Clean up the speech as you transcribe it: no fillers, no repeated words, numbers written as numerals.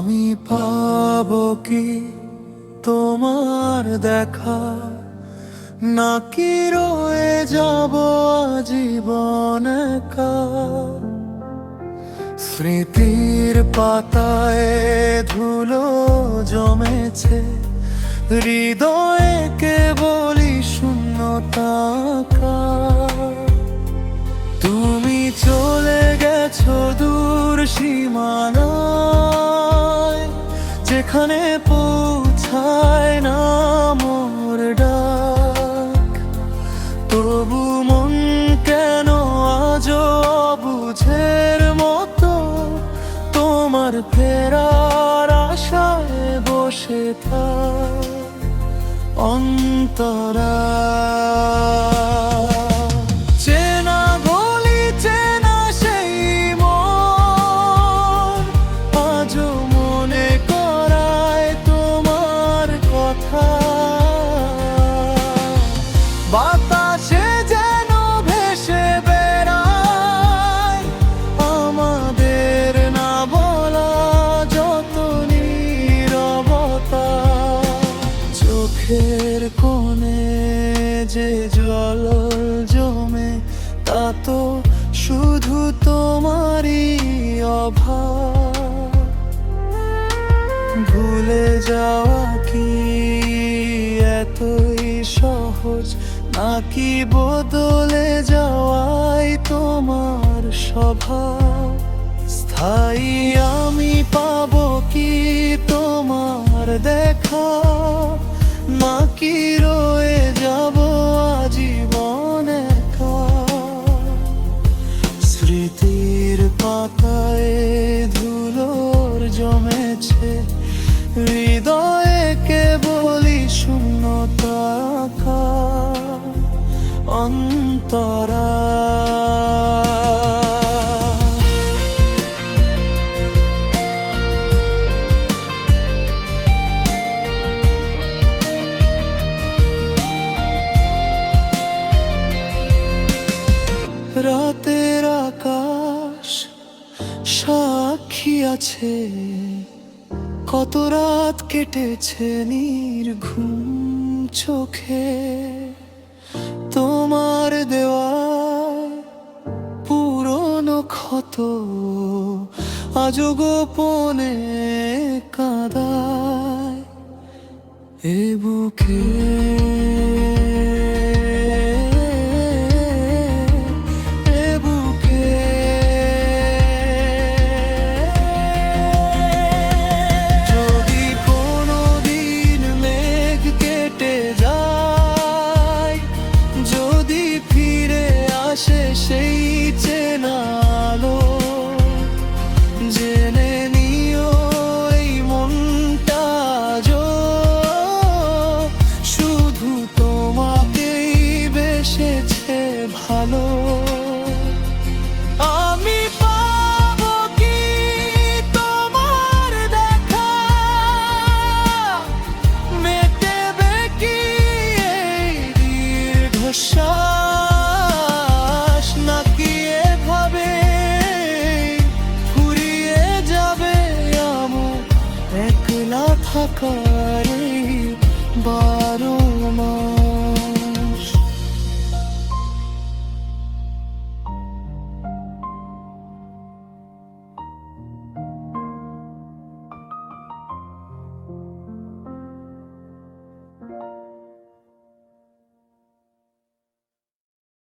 আমি পাবো কি তোমার দেখা, নাকি রয়ে যাব জীবন একা। স্মৃতির পাতায় ধুলো জমেছে, হৃদয়ে কেবলই শূন্যতা। তুমি চলে গেছো দূর সীমানায়, যেখানে পৌঁছায় না মোর ডাক। তবু মন কেন আজও অবুঝের মতো তোমার ফেরার আশায় বসে থাক অন্তরা। চেনা গলি চেনা সেই মন আজও মনে করায় তোমার কথা। বাতাসে যেন ভেসে বেড়ায় আমাদের না বলা যত নীরবতা। চোখের কোণে যে জল জমে তা তো শুধু তোমারই অভাব। ভুলে যাওয়া কি এতই সহজ, নাকি বদলে যাওয়াই তোমার স্বভাব? স্থায়ী আমি পাবো কি তোমার দেখা, নাকি রয়ে যাব আজীবন একা। স্মৃতির পাতায় ধুলোর জমেছে, হৃদয়ে কেবলই শূন্যতা অন্তরা। রাতের আকাশ সাক্ষী আছে, কত রাত কেটেছে নির্ঘুম চোখে। তোমার দেওয়া পুরনো ক্ষত আজও গোপনে কাঁদায় এ বুকে।